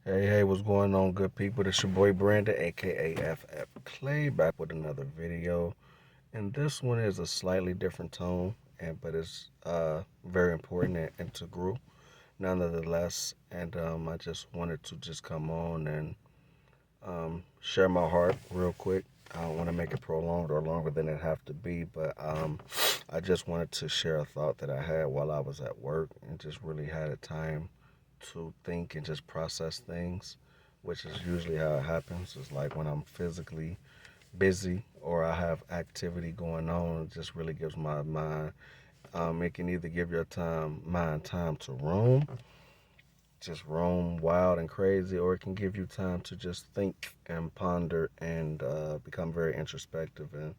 Hey, what's going on, good people? This your boy Brandon, aka FF Clay, back with another video. And this one is a slightly different tone, but it's very important and integral nonetheless. And I just wanted to just come on and share my heart real quick. I don't want to make it prolonged or longer than it have to be, but I just wanted to share a thought that I had while I was at work and just really had a time to think and just process things, which is usually how it happens. It's like when I'm physically busy or I have activity going on, it just really gives my mind. It can either give your mind time to roam, just roam wild and crazy, or it can give you time to just think and ponder and become very introspective. And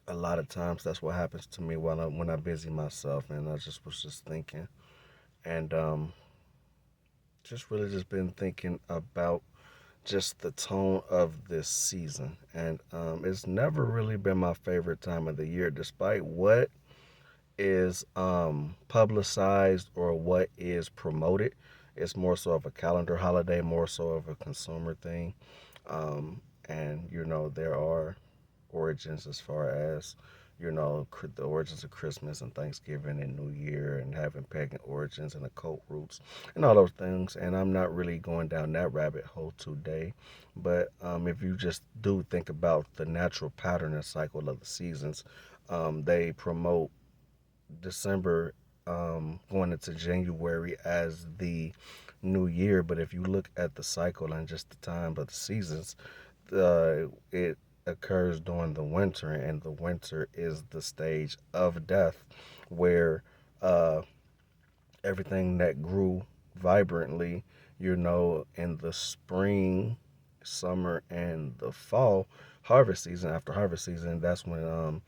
a lot of times, that's what happens to me when I busy myself, and I just was just thinking, and just really just been thinking about just the tone of this season. And it's never really been my favorite time of the year, despite what is publicized or what is promoted. It's more so of a calendar holiday, more so of a consumer thing. And there are origins as far as the origins of Christmas and Thanksgiving and New Year and having pagan origins and occult roots and all those things. And I'm not really going down that rabbit hole today. But if you just do think about the natural pattern and cycle of the seasons, they promote December going into January as the new year. But if you look at the cycle and just the time of the seasons, it occurs during the winter, and the winter is the stage of death where uh, everything that grew vibrantly, in the spring, summer, and the fall harvest season, after harvest season, that's when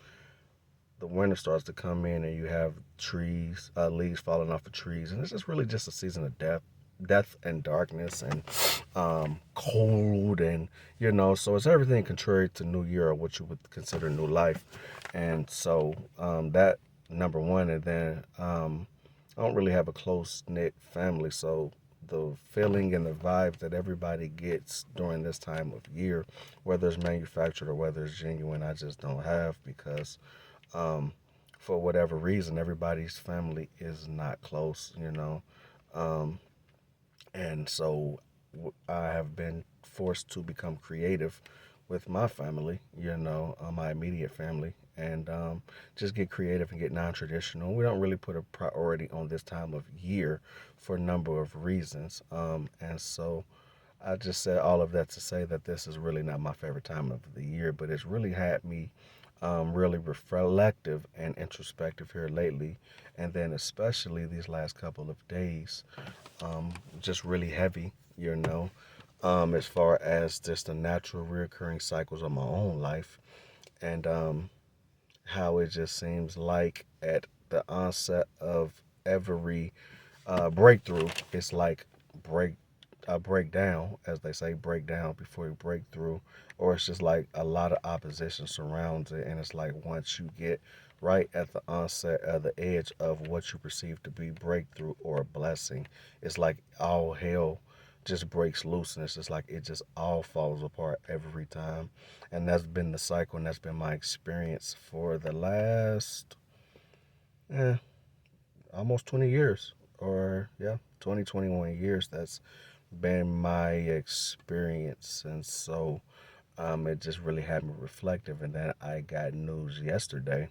the winter starts to come in and you have trees, leaves falling off the trees, and it's just really just a season of death and darkness and cold, and so it's everything contrary to New Year or what you would consider new life. And so that number one, and then I don't really have a close knit family, so the feeling and the vibes that everybody gets during this time of year, whether it's manufactured or whether it's genuine, I just don't have because um, for whatever reason, everybody's family is not close. Um, and so I have been forced to become creative with my family, my immediate family, and just get creative and get non traditional. We don't really put a priority on this time of year for a number of reasons. And so I just said all of that to say that this is really not my favorite time of the year, but it's really had me really reflective and introspective here lately. And then, especially these last couple of days, just really heavy, as far as just the natural reoccurring cycles of my own life, and how it just seems like at the onset of every breakthrough, it's like break break down, as they say, break down before you break through, or it's just like a lot of opposition surrounds it, and it's like once you get right at the onset of the edge of what you perceive to be breakthrough or a blessing, it's like all hell just breaks loose, and it's just like it just all falls apart every time. And that's been the cycle, and that's been my experience for the last eh, almost 20 years, or yeah, 21 years. That's been my experience. And so it just really had me reflective. And then I got news yesterday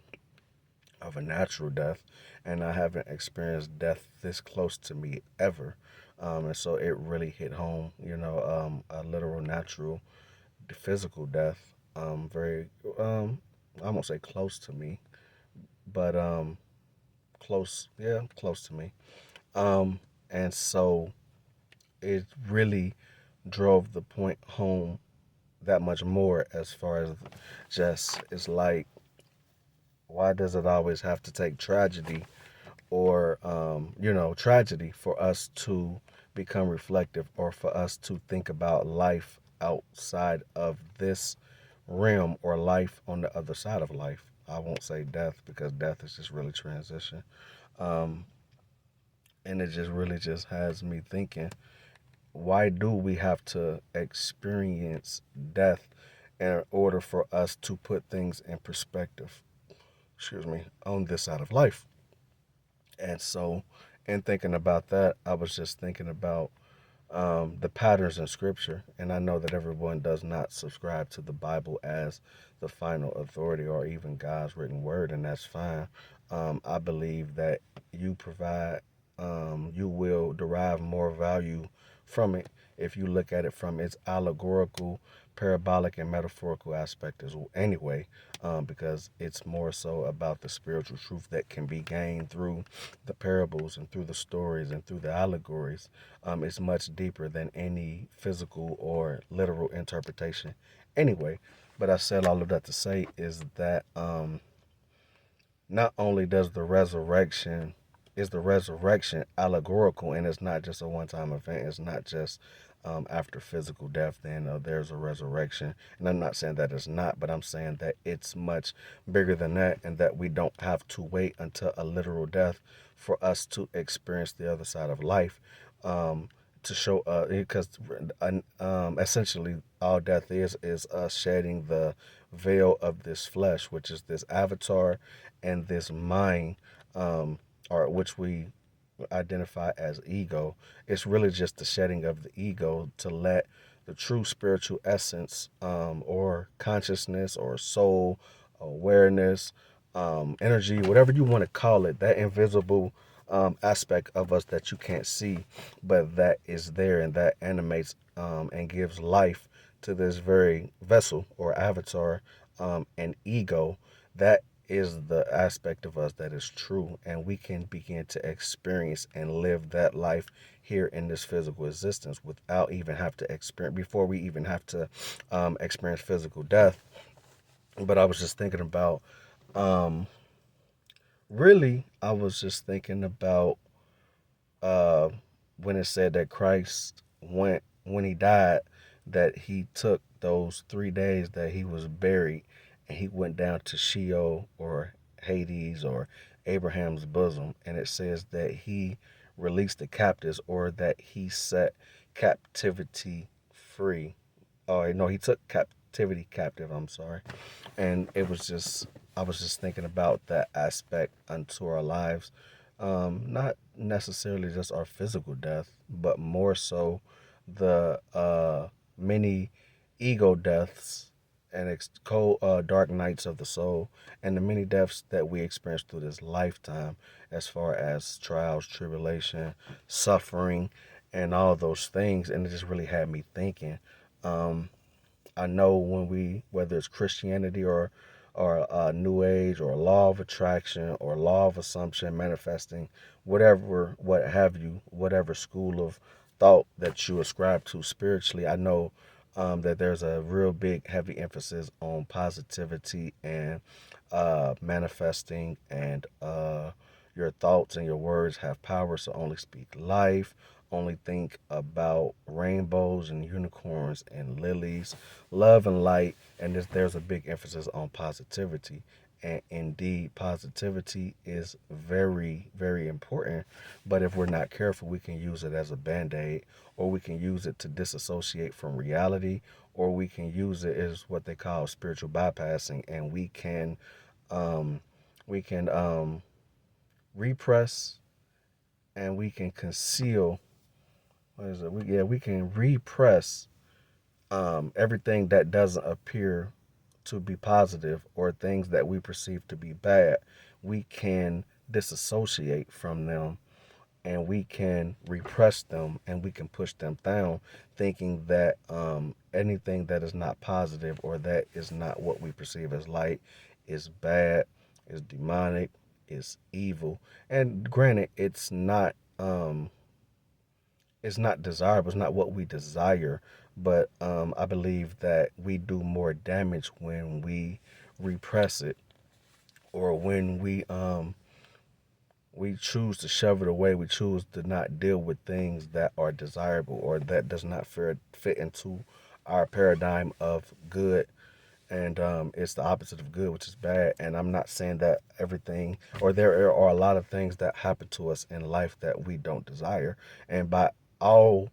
of a natural death, and I haven't experienced death this close to me ever. And so it really hit home, a literal, natural, physical death. Very, I won't say close to me, but close, yeah, close to me. And so it really drove the point home that much more, as far as just it's like, why does it always have to take tragedy or tragedy for us to become reflective, or for us to think about life outside of this realm, or life on the other side of life? I won't say death, because death is just really transition. um, and it just really just has me thinking, why do we have to experience death in order for us to put things in perspective, excuse me, on this side of life? And so, in thinking about that, I was just thinking about the patterns in Scripture. And I know that everyone does not subscribe to the Bible as the final authority or even God's written word, and that's fine. I believe that you will derive more value from it if you look at it from its allegorical, parabolic, and metaphorical aspect as well, anyway, because it's more so about the spiritual truth that can be gained through the parables and through the stories and through the allegories. It's much deeper than any physical or literal interpretation anyway. But I said all of that to say is that not only does the resurrection allegorical, and it's not just a one-time event. It's not just after physical death, then there's a resurrection. And I'm not saying that it's not, but I'm saying that it's much bigger than that, and that we don't have to wait until a literal death for us to experience the other side of life. To show because essentially all death is us shedding the veil of this flesh, which is this avatar and this mind, or which we identify as ego. It's really just the shedding of the ego to let the true spiritual essence, or consciousness or soul, awareness, energy, whatever you want to call it, that invisible aspect of us that you can't see, but that is there and that animates and gives life to this very vessel or avatar, and ego. That is the aspect of us that is true, and we can begin to experience and live that life here in this physical existence without even have to experience before we even have to experience physical death. But I was just thinking about um, really, I was just thinking about uh, when it said that Christ went when he died, that he took those 3 days that he was buried, and he went down to Sheol or Hades or Abraham's bosom, and it says that he released the captives, or that he set captivity free. Oh no, he took captivity captive. I'm sorry. And it was just I was just thinking about that aspect unto our lives, not necessarily just our physical death, but more so the many ego deaths and cold dark nights of the soul, and the many deaths that we experience through this lifetime, as far as trials, tribulation, suffering, and all those things. And it just really had me thinking. um, I know when whether it's Christianity or New Age or law of attraction or law of assumption, manifesting, whatever, what have you, whatever school of thought that you ascribe to spiritually, I know that there's a real big, heavy emphasis on positivity and manifesting, and your thoughts and your words have power, so only speak life. Only think about rainbows and unicorns and lilies, love and light, and there's a big emphasis on positivity. And indeed, positivity is very, very important. But if we're not careful, we can use it as a band aid, or we can use it to disassociate from reality, or we can use it as what they call spiritual bypassing, and um, we can repress, and we can conceal. What is it? We can repress everything that doesn't appear to be positive, or things that we perceive to be bad. We can disassociate from them, and we can repress them, and we can push them down, thinking that anything that is not positive, or that is not what we perceive as light, is bad, is demonic, is evil. And granted, it's not desirable. It's not what we desire. But I believe that we do more damage when we repress it, or when we choose to shove it away. We choose to not deal with things that are desirable, or that does not fit into our paradigm of good. And it's the opposite of good, which is bad. And I'm not saying that everything, or there are a lot of things that happen to us in life that we don't desire. And by all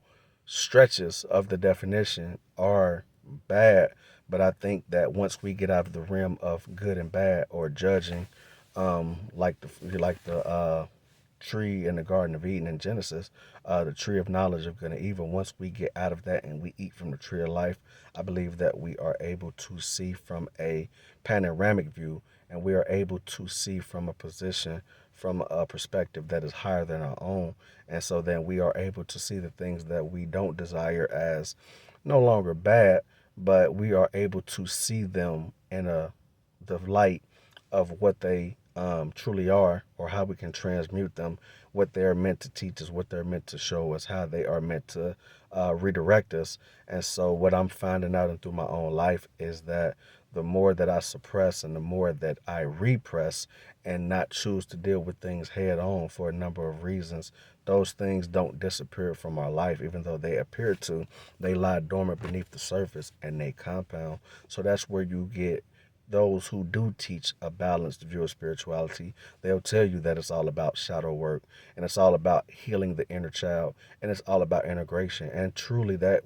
stretches of the definition are bad, but I think that once we get out of the realm of good and bad or judging, like the tree in the Garden of Eden in Genesis, the tree of knowledge of good and evil. Once we get out of that and we eat from the tree of life, I believe that we are able to see from a panoramic view, and we are able to see from a position, from a perspective that is higher than our own. And so then we are able to see the things that we don't desire as no longer bad, but we are able to see them in the light of what they truly are, or how we can transmute them, what they are meant to teach us, what they're meant to show us, how they are meant to redirect us. And so, what I'm finding out and through my own life is that the more that I suppress and the more that I repress and not choose to deal with things head on for a number of reasons, those things don't disappear from our life, even though they appear to. They lie dormant beneath the surface and they compound. So that's where you get those who do teach a balanced view of spirituality. They'll tell you that it's all about shadow work and it's all about healing the inner child and it's all about integration. And truly that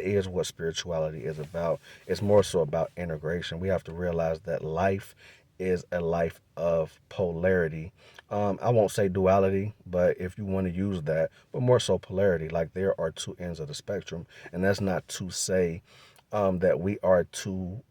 is what spirituality is about. It's more so about integration. We have to realize that life is a life of polarity. I won't say duality, but if you want to use that, but more so polarity. Like there are two ends of the spectrum, and that's not to say that we are to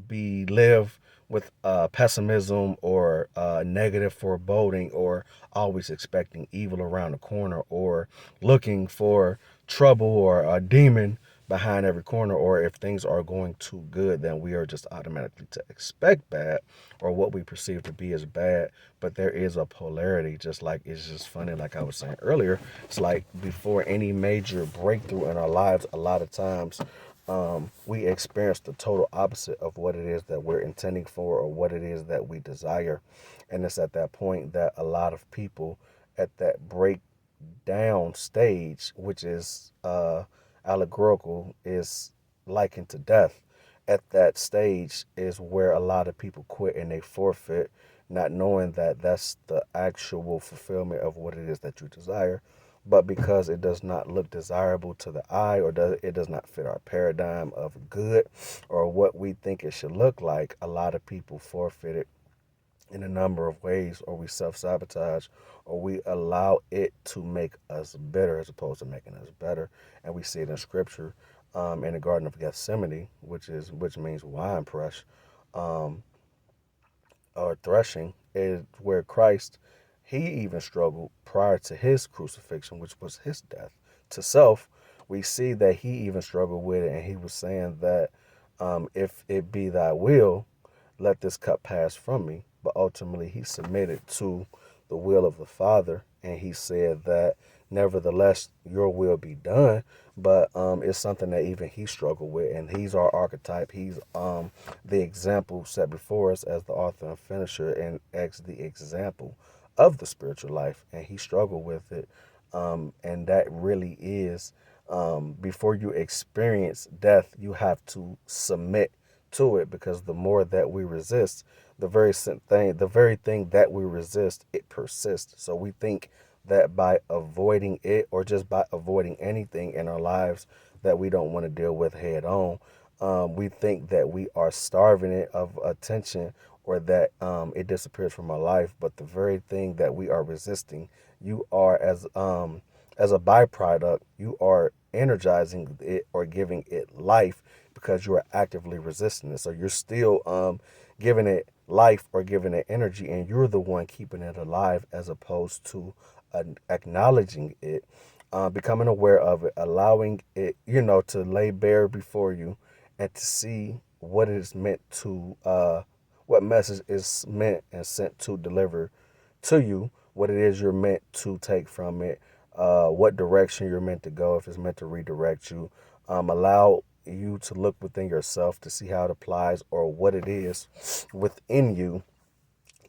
be live with pessimism or negative foreboding or always expecting evil around the corner or looking for trouble or a demon behind every corner, or if things are going too good then we are just automatically to expect bad or what we perceive to be as bad. But there is a polarity, just like it's just funny, like I was saying earlier, it's like before any major breakthrough in our lives, a lot of times we experience the total opposite of what it is that we're intending for or what it is that we desire. And it's at that point that a lot of people at that breakdown stage, which is allegorical, is likened to death. At that stage is where a lot of people quit and they forfeit, not knowing that that's the actual fulfillment of what it is that you desire. But because it does not look desirable to the eye, or it does not fit our paradigm of good or what we think it should look like, a lot of people forfeit it in a number of ways, or we self sabotage, or we allow it to make us bitter as opposed to making us better. And we see it in scripture, in the Garden of Gethsemane, which means wine press, um, or threshing, is where Christ, he even struggled prior to his crucifixion, which was his death to self. We see that he even struggled with it, and he was saying that if it be thy will, let this cup pass from me. But ultimately, he submitted to the will of the Father, and he said that nevertheless, your will be done. But it's something that even he struggled with, and he's our archetype. He's the example set before us as the author and finisher, and as the example of the spiritual life, and he struggled with it. And that really is, before you experience death, you have to submit to it, because the more that we resist, the very thing that we resist, it persists. So we think that by avoiding it, or just by avoiding anything in our lives that we don't want to deal with head on, we think that we are starving it of attention, or that it disappears from our life. But the very thing that we are resisting, you are as a byproduct, you are energizing it or giving it life, because you are actively resisting it. So you're still giving it life or giving it energy, and you're the one keeping it alive, as opposed to acknowledging it, becoming aware of it, allowing it, to lay bare before you, and to see what it is meant to, what message is meant and sent to deliver to you, what it is you're meant to take from it, what direction you're meant to go, if it's meant to redirect you. Allow you to look within yourself to see how it applies, or what it is within you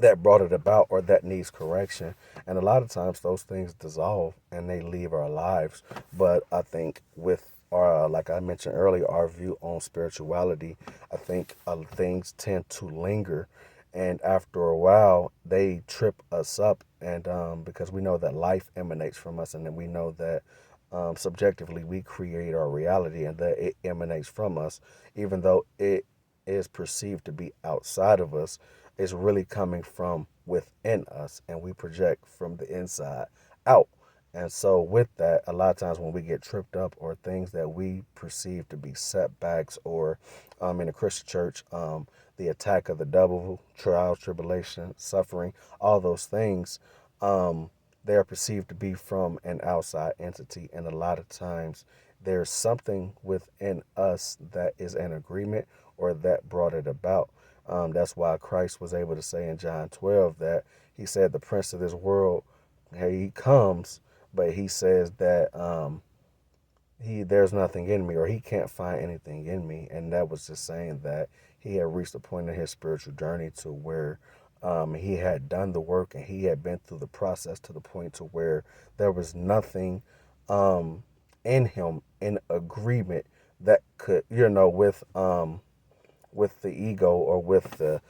that brought it about or that needs correction. And a lot of times those things dissolve and they leave our lives. But I think with our, like I mentioned earlier, our view on spirituality, I think things tend to linger. And after a while, they trip us up. And because we know that life emanates from us, and then we know that subjectively we create our reality and that it emanates from us, even though it is perceived to be outside of us, it's really coming from within us and we project from the inside out. And so, with that, a lot of times when we get tripped up or things that we perceive to be setbacks, or in the Christian church, the attack of the devil, trials, tribulation, suffering, all those things, um, they are perceived to be from an outside entity. And a lot of times there's something within us that is an agreement or that brought it about. That's why Christ was able to say in John 12 that he said, the prince of this world, hey, he comes, but he says that there's nothing in me, or he can't find anything in me. And that was just saying that he had reached a point in his spiritual journey to where he had done the work and he had been through the process to the point to where there was nothing um, in him in agreement that could, with the ego or with the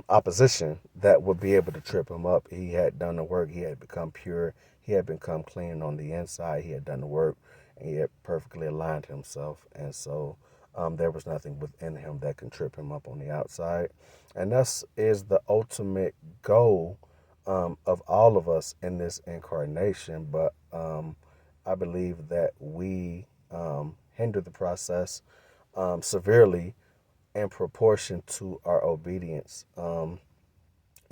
opposition that would be able to trip him up. He had done the work. He had become pure. He had become clean on the inside. He had done the work, and he had perfectly aligned himself. And so there was nothing within him that can trip him up on the outside. And this is the ultimate goal of all of us in this incarnation. But I believe that we hinder the process severely in proportion to our obedience and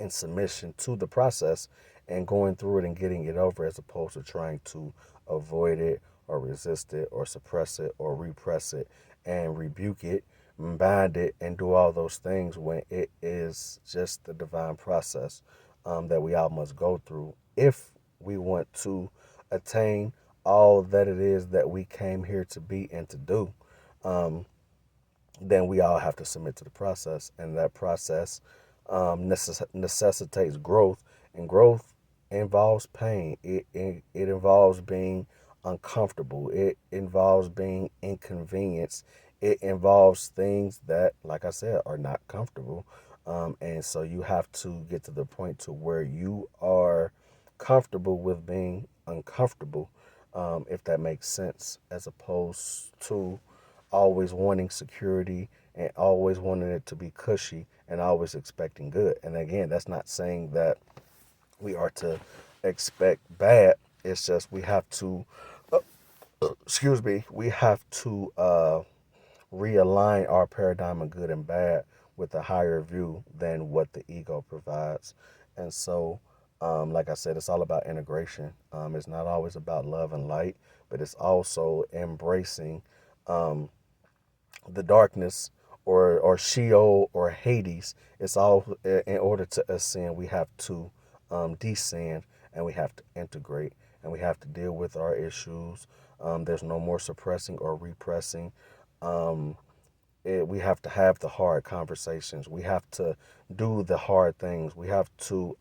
submission to the process and going through it and getting it over, as opposed to trying to avoid it or resist it or suppress it or repress it and rebuke it, bind it, and do all those things when it is just the divine process that we all must go through if we want to attain all that it is that we came here to be and to do. Um, then we all have to submit to the process, and that process necessitates growth, and growth involves pain. It involves being uncomfortable. It involves being inconvenienced. It involves things that, like I said, are not comfortable. And so you have to get to the point to where you are comfortable with being uncomfortable, if that makes sense, as opposed to always wanting security and always wanting it to be cushy and always expecting good. And again, that's not saying that we are to expect bad. It's just we have to, excuse me, we have to realign our paradigm of good and bad with a higher view than what the ego provides. And so, like I said, it's all about integration. It's not always about love and light, but it's also embracing um, the darkness, or Sheol or Hades. It's all in order to ascend. We have to descend, and we have to integrate, and we have to deal with our issues. There's no more suppressing or repressing. Um, we have to have the hard conversations. We have to do the hard things. We have to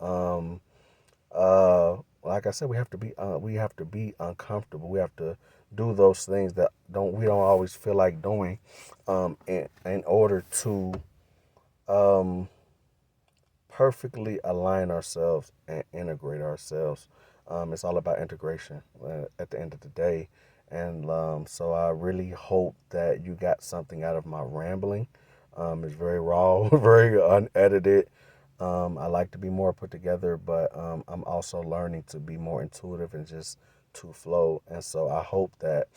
like I said, we have to be uncomfortable. We have to do those things that we don't always feel like doing, in order to um, perfectly align ourselves and integrate ourselves. It's all about integration at the end of the day. And so I really hope that you got something out of my rambling. It's very raw, very unedited. I like to be more put together, but I'm also learning to be more intuitive and just to flow. And so I hope that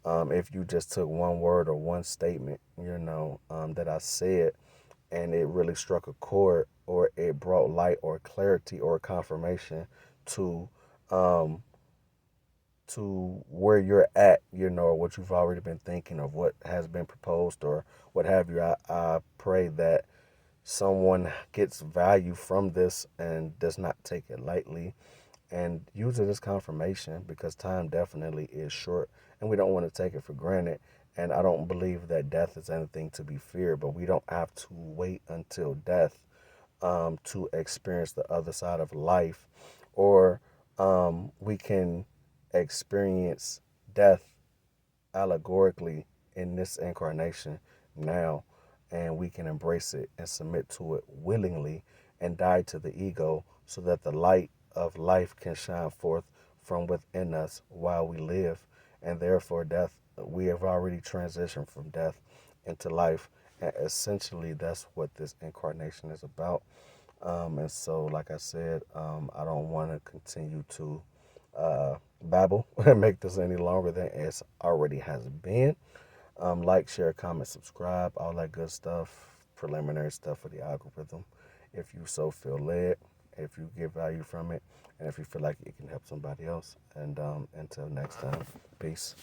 if you just took one word or one statement, that I said, and it really struck a chord, or it brought light or clarity or confirmation to um, where you're at, or what you've already been thinking, or what has been proposed, or what have you. I pray that someone gets value from this and does not take it lightly and use it as confirmation, because time definitely is short and we don't want to take it for granted. And I don't believe that death is anything to be feared, but we don't have to wait until death to experience the other side of life, or we can experience death allegorically in this incarnation now, and we can embrace it and submit to it willingly and die to the ego so that the light of life can shine forth from within us while we live. and therefore death. We have already transitioned from death into life, and essentially that's what this incarnation is about. And so, like I said, I don't want to continue to babble and make this any longer than it already has been. Like, share, comment, subscribe, all that good stuff, preliminary stuff for the algorithm. If you so feel led, if you get value from it, and if you feel like it can help somebody else. And until next time, peace.